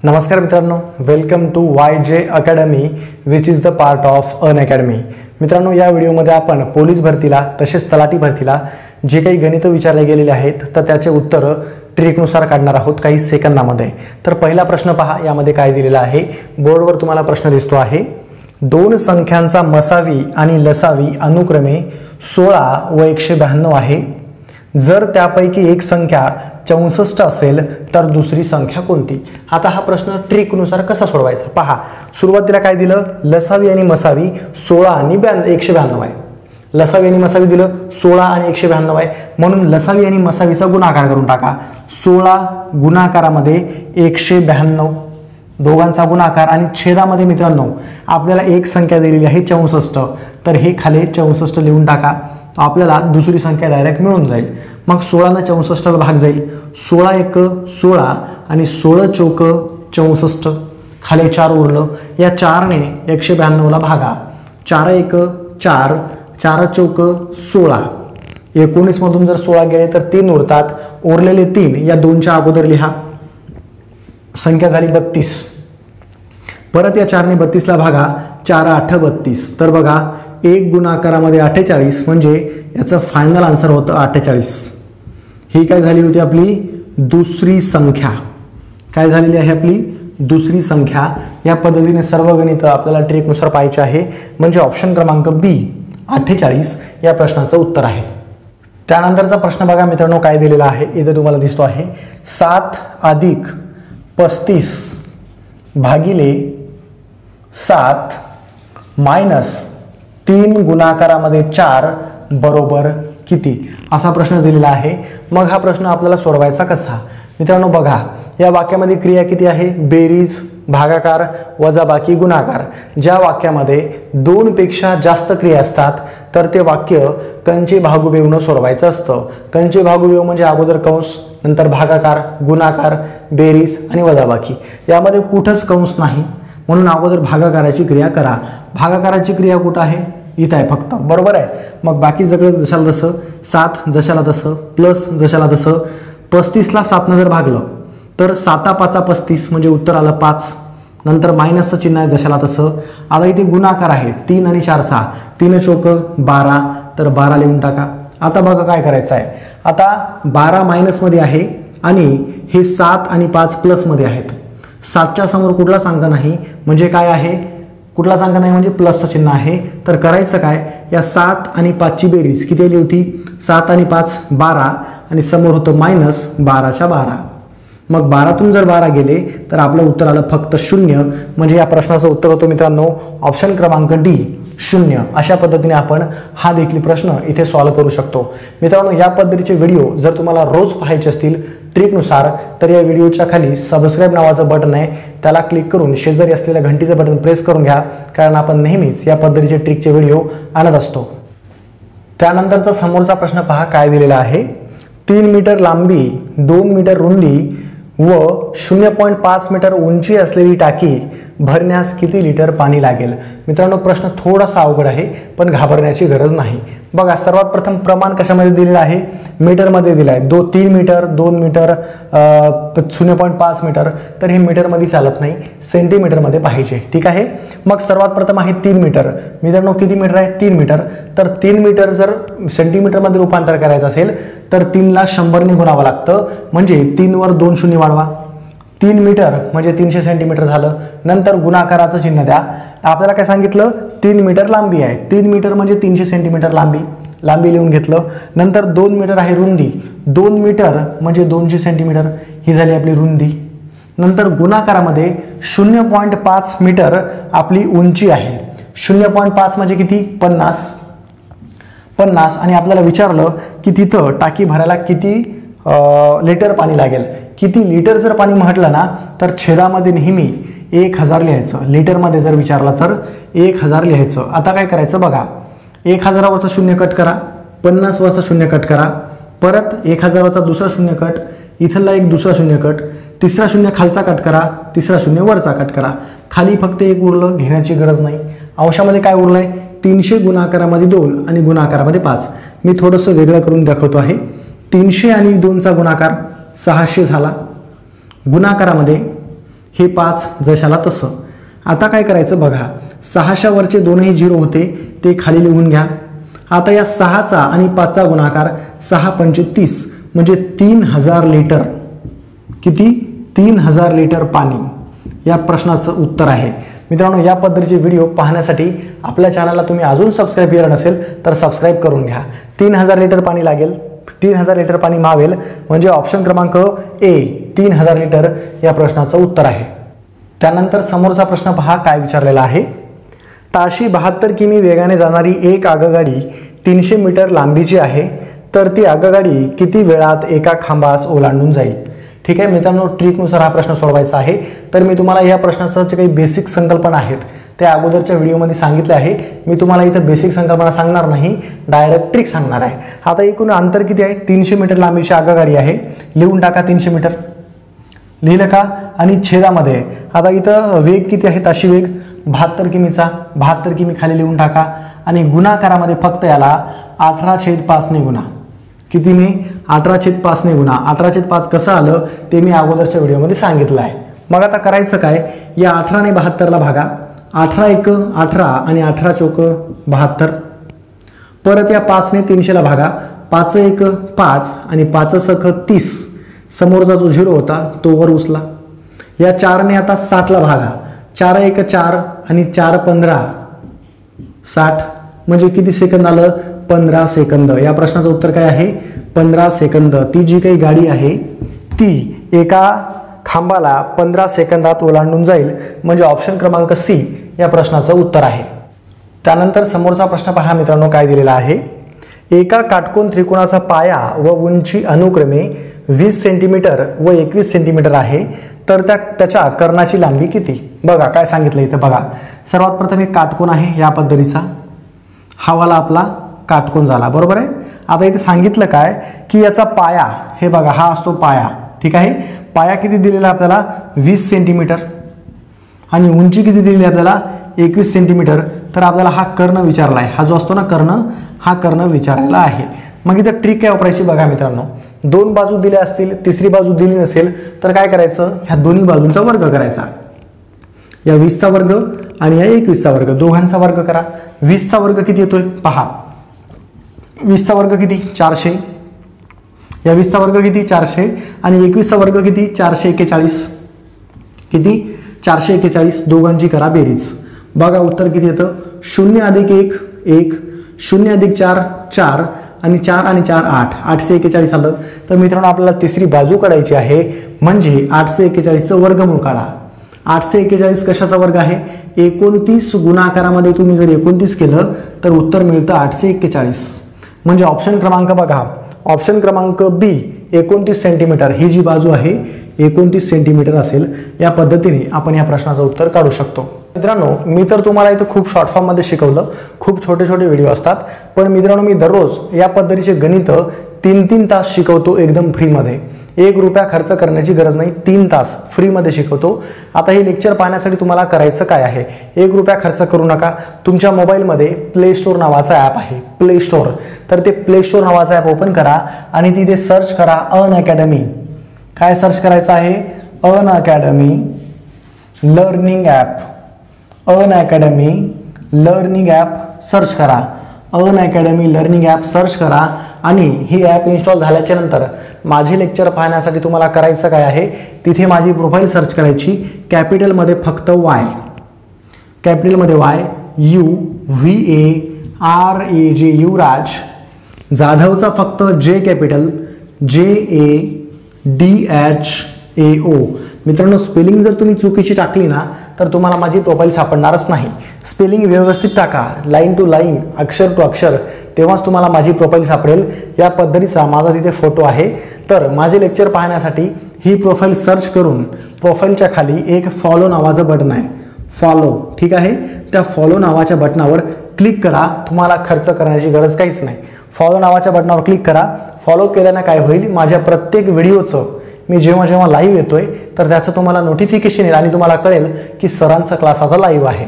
नमस्कार मित्रांनो, welcome to YJ academy which is the part of Unacademy. मित्रांनो, या व्हिडिओमध्ये आपण पोलीस भरतीला तसेच तलाठी भरतीला जे काही गणित विचारले गेलेले आहेत तर त्याचे उत्तर ट्रिकनुसार काढणार आहोत काही सेकंदामध्ये। तर पहिला प्रश्न पहा, यामध्ये काय दिलेला आहे। बोर्डवर तुम्हाला प्रश्न दिसतो आहे, दोन संख्यांचा मसावी आणि लसावी अनुक्रमे 16 व 192 आहे। जर त्यापैकी एक संख्या 64 असेल तर दुसरी संख्या कोणती। आता हा प्रश्न ट्रिकनुसार कसा सोडवायचा पहा। सुरुवातीला काय दिलं, लसावी आणि मसावी 16 आणि 192 आहे। लसावी आणि मसावी दिलं 16 आणि 192 आहे, म्हणून लसावी आणि मसावीचा गुणाकार करून टाका। 16 गुणाकारामध्ये 192, दोघांचा गुणाकार आणि छेदामध्ये मित्रांनो आपल्याला एक संख्या दिलेली आहे 64, तर हे खाली 64 लिहून टाका। आपल्याला दुसरी संख्या डायरेक्ट मिळून जाईल। मग 16 ने 64 ला भाग जाईल, 16 एक 16 आणि 16 चौक 64, खाली 4 उरलं। या 4 ने 192 ला भागा, 4 एक 4, 4 चौक 16, 19 मधून जर 16 गेले तर 3 उरतात, उरलेले 3 या 2च्या अगोदर लिहा, संख्या झाली 32। परत या 4 ने 32 ला भागा, 4 8 32, तर बघा एक गुणाकारामध्ये 48 म्हणजे याचं फायनल आन्सर होतं 48। ही काय झाली होती आपली दुसरी संख्या, काय झालेली आहे आपली दुसरी संख्या। या पद्धतीने सर्व गणित आपल्याला ट्रिकनुसार पाहायचे आहे, म्हणजे ऑप्शन क्रमांक बी 48 या प्रश्नाचं उत्तर आहे। त्यानंतरचा प्रश्न बघा मित्रांनो, काय दिलेला आहे इथे तुम्हाला दिसतो आहे, 7 अधिक 35 भागिले 7 मायनस 3 गुणाकारामध्ये 4 बरोबर किती, असा प्रश्न दिलेला आहे। मग हा प्रश्न आपल्याला सोडवायचा कसा। मित्रांनो बघा, या वाक्यामध्ये क्रिया किती आहे, बेरीज, भागाकार, वजाबाकी, गुणाकार। ज्या वाक्यामध्ये 2 पेक्षा जास्त क्रिया असतात तर ते वाक्य कंचे भागुबेवनं सोडवायचं असतं। कंचे भागुबेव म्हणजे अगोदर कंस, नंतर भागाकार, गुणाकार, बेरीज आणि वजाबाकी। यामध्ये कुठंच कंस नाही, म्हणून अगोदर भागाकाराची क्रिया करा। भागाकाराची क्रिया कुठं आहे, इथं आहे फक्त, बरोबर आहे। मग बाकी सगळं जशाला तसं, 7 जशाला तसं, प्लस जशाला तसं। 35 ला 7 ने जर भागलं तर 7 5 35 म्हणजे उत्तर आलं 5, नंतर मायनसचं चिन्ह आहे जशाला तसं। आता इथे गुणाकार आहे 3 आणि 4चा, 3 चौक 12, तर 12 लिहून टाका। आता बघा काय करायचं आहे, आता 12 मायनसमध्ये आहे आणि हे 7 आणि 5 प्लसमध्ये आहेत। 7च्या समोर कुठलाच अंक नाही, म्हणजे काय आहे, कुठलाच अंक नाही म्हणजे प्लसचं चिन्ह आहे। तर करायचं काय, या 7 आणि 5ची बेरीज किती आली होती, 7 आणि 5 12 आणि समोर होतं मायनस 12च्या 12। मग 12तून जर 12 गेले तर आपलं उत्तर आलं फक्त 0, म्हणजे या प्रश्नाचं उत्तर होतं मित्रांनो ऑप्शन क्रमांक डी 0। अशा पद्धतीने आपण हा देखील प्रश्न इथे सॉल्व्ह करू शकतो। मित्रांनो, या पद्धतीचे व्हिडिओ जर तुम्हाला रोज पाहायचे असतील ट्रिकनुसार तर या व्हिडिओच्या खाली सबस्क्राईब नावाचं बटन आहे, त्याला क्लिक करून शेजारी असलेल्या घंटीचं बटन प्रेस करून घ्या, कारण आपण नेहमीच या पद्धतीचे ट्रिकचे व्हिडिओ आणत असतो। त्यानंतरचा समोरचा प्रश्न पहा, काय दिलेला आहे, 3 मीटर लांबी, 2 मीटर रुंदी व 0.5 मीटर उंची असलेली टाकी भरण्यास किती लिटर पाणी लागेल। मित्रांनो, प्रश्न थोडासा अवघड आहे, पण घाबरण्याची गरज नाही। बघा, सर्वात प्रथम प्रमाण कशामध्ये दिलेलं आहे, मीटरमध्ये दिलं आहे। 3 मीटर, 2 मीटर, 0.5 मीटर, तर हे मीटरमध्ये चालत नाही, सेंटीमीटरमध्ये पाहिजे, ठीक आहे। मग सर्वात प्रथम आहे 3 मीटर। मित्रांनो, किती मीटर आहे, 3 मीटर, तर 3 मीटर जर सेंटीमीटरमध्ये रूपांतर करायचं असेल तर 3 ला 100 ने गुणावं लागतं, म्हणजे 3 वर 2 शून्य वाढवा, 3 मीटर म्हणजे 300 सेंटीमीटर झालं। नंतर गुणाकाराचं चिन्ह द्या। आपल्याला काय सांगितलं, 3 मीटर लांबी आहे, 3 मीटर म्हणजे 300 सेंटीमीटर लांबी लिहून घेतलं। नंतर 2 मीटर आहे रुंदी, 2 मीटर म्हणजे 200 सेंटीमीटर, ही झाली आपली रुंदी। नंतर गुणाकारामध्ये 0.5 मीटर आपली उंची आहे। 0.5 म्हणजे किती, 50 आणि आपल्याला विचारलं की तिथं टाकी भरायला किती लिटर पाणी लागेल। किती लिटर जर पाणी म्हटलं ना तर छेदामध्ये नेहमी 1000 लिहायचं, लिटरमध्ये जर विचारलं तर 1000 लिहायचं। आता काय करायचं बघा, 1000 वरचा शून्य कट करा, 50 वरचा शून्य कट करा, परत 1000 वरचा दुसरा शून्य कट, इथला एक दुसरा शून्य कट, तिसरा शून्य खालचा कट करा, तिसरा शून्य वरचा कट करा, खाली फक्त एक उरलं, घेण्याची गरज नाही। अंशामध्ये काय उरलंय, 300 गुणाकारामध्ये 2 आणि गुणाकारामध्ये 5। मी थोडंसं वेगळं करून दाखवतो आहे। 300 आणि 2चा गुणाकार 600 झाला, गुणाकारामध्ये हे 5 जशाला तसं. आता काय करायचं बघा, 6च्या वरचे दोनही 0 होते ते खाली लिहून घ्या. आता या 6चा आणि 5चा गुणाकार 6 पंचे 30 म्हणजे 3000 लिटर. किती? 3000 लिटर पाणी या प्रश्नाचं उत्तर आहे. मित्रांनो, या पद्धतीचे व्हिडिओ पाहण्यासाठी आपल्या चॅनलला तुम्ही अजून सबस्क्राईब केलं नसेल तर सबस्क्राईब करून घ्या. 3000 लिटर पाणी लागेल, 3000 लिटर पाणी मावेल म्हणजे ऑप्शन क्रमांक ए 3000 लिटर या प्रश्नाचं उत्तर आहे. त्यानंतर समोरचा प्रश्न पहा काय विचारलेला आहे. ताशी 72 किमी वेगाने जाणारी एक आगगाडी 300 मीटर लांबीची आहे, तर ती आगगाडी किती वेळात एका खांबास ओलांडून जाईल? ठीक आहे मित्रांनो, ट्रिकनुसार हा प्रश्न सोडवायचा आहे. तर मी तुम्हाला या प्रश्नाचं जे काही बेसिक संकल्पना आहेत त्या अगोदरच्या व्हिडिओमध्ये सांगितले आहे. मी तुम्हाला इथं बेसिक संकल्पना सांगणार नाही, डायरेक्ट ट्रिक सांगणार आहे. आता एकूण अंतर किती आहे? 300 मीटर लांबीची आगगाडी आहे. लिहून टाका 300 मीटर. लिहिलं का? आणि छेदामध्ये आता इथं वेग किती आहे? ताशी वेग 72 किमीचा. 72 किमी खाली लिहून टाका. आणि गुणाकारामध्ये फक्त याला 18/5 ने गुणा. कितीने? 18/5 ने गुणा. 18/5 कसं आलं ते मी अगोदरच्या व्हिडिओमध्ये सांगितलं आहे. मग आता करायचं काय? या 18 ने 72ला भागा. 18 एक 18 आणि 18 चौक 72. परत या 5 ने 300ला भागा. 5 एक 5 आणि 5 सख 30. समोरचा जो 0 होता तो वर उचला. या 4 ने आता 60ला भागा. 4 एक 4 आणि 4 15 60 म्हणजे किती सेकंद आलं? 15 सेकंद. या प्रश्नाचं उत्तर काय आहे? 15 सेकंद. ती जी काही गाडी आहे ती एका खांबाला 15 सेकंदात ओलांडून जाईल म्हणजे ऑप्शन क्रमांक सी या प्रश्नाचं उत्तर आहे. त्यानंतर समोरचा प्रश्न पहा मित्रांनो काय दिलेला आहे. एका काटकोन त्रिकोणाचा पाया व उंची अनुक्रमे 20 सेंटीमीटर व 21 सेंटीमीटर आहे, तर त्याच्या कर्णाची लांबी किती? बघा काय सांगितलं इथं बघा. सर्वात प्रथम एक काटकोन आहे या पद्धतीचा. हा वाला आपला काटकोन झाला, बरोबर आहे. आता इथे सांगितलं काय की याचा पाया, हे बघा हा असतो पाया. ठीक आहे. पाया किती दिलेला आपल्याला? 20 सेंटीमीटर. आणि उंची किती दिलेली आपल्याला? 21 सेंटीमीटर. तर आपल्याला हा कर्ण विचारला आहे. हा जो असतो ना कर्ण, हा कर्ण विचारलेला आहे. मग इथं ट्रिक काय वापरायची बघा मित्रांनो. 2 बाजू दिल्या असतील, तिसरी बाजू दिली नसेल तर काय करायचं? ह्या दोन्ही बाजूंचा वर्ग करायचा. या 20चा वर्ग आणि या 21चा वर्ग दोघांचा वर्ग करा. 20चा वर्ग किती येतोय पहा. 20चा वर्ग किती? 400. या 20चा वर्ग किती? 400. आणि 21चा वर्ग किती? 441. किती? 441. दोघांची करा बेरीज. बघा उत्तर किती येतं? 0 अधिक 1 1, 0 अधिक 4 4 आणि 4 आणि 4 8. 841 आलं. तर मित्रांनो आपल्याला तिसरी बाजू काढायची आहे म्हणजे 841चं वर्गमूळ काढा. 841 कशाचा वर्ग आहे? 29 गुणाकारामध्ये तुम्ही जर 29 केलं तर उत्तर मिळतं 841. म्हणजे ऑप्शन क्रमांक बघा, ऑप्शन क्रमांक बी 29 सेंटीमीटर ही जी बाजू आहे 29 सेंटीमीटर असेल. या पद्धतीने आपण या प्रश्नाचं उत्तर काढू शकतो. मित्रांनो मी तर तुम्हाला इथं खूप शॉर्ट फॉर्ममध्ये शिकवलं. खूप छोटे छोटे व्हिडिओ असतात. पण मित्रांनो मी दररोज या पद्धतीचे गणित 3-3 तास शिकवतो एकदम फ्रीमध्ये. 1 रुपया खर्च करण्याची गरज नाही. 3 तास फ्रीमध्ये शिकवतो. आता हे लेक्चर पाहण्यासाठी तुम्हाला करायचं काय आहे? 1 रुपया खर्च करू नका. तुमच्या मोबाईलमध्ये प्ले स्टोअर नावाचा ॲप आहे, प्ले स्टोअर. तर ते प्ले स्टोअर नावाचा ॲप ओपन करा आणि तिथे सर्च करा अनअकॅडमी. काय सर्च करायचं आहे? Unacademy learning app. Unacademy learning app search करा. अनअकॅडमी लर्निंग ॲप सर्च करा आणि ही ॲप इन्स्टॉल झाल्याच्या नंतर माझे लेक्चर पाहण्यासाठी तुम्हाला करायचं काय आहे? तिथे माझी प्रोफाईल सर्च करायची. कॅपिटलमध्ये फक्त वाय, कॅपिटलमध्ये वाय UVARAJ युवराज. जाधवचा फक्त जे कॅपिटल JADHAO. मित्रांनो स्पेलिंग जर तुम्ही चुकीची टाकली ना तर तुम्हाला माझी प्रोफाईल सापडणारच नाही. स्पेलिंग व्यवस्थित टाका, लाईन टू लाईन, अक्षर टू अक्षर, तेव्हाच तुम्हाला माझी प्रोफाईल सापडेल. या पद्धतीचा माझा तिथे फोटो आहे. तर माझे लेक्चर पाहण्यासाठी ही प्रोफाईल सर्च करून प्रोफाईलच्या खाली एक फॉलो नावाचं बटन आहे, फॉलो. ठीक आहे. त्या फॉलो नावाच्या बटनावर क्लिक करा. तुम्हाला खर्च करण्याची गरज काहीच नाही. फॉलो नावाच्या बटनावर क्लिक करा. फॉलो केल्यानं काय होईल? माझ्या प्रत्येक व्हिडिओचं मी जेव्हा जेव्हा लाईव्ह येतोय तर त्याचं तुम्हाला नोटिफिकेशन येईल आणि तुम्हाला कळेल की सरांचा क्लास आता लाईव्ह आहे.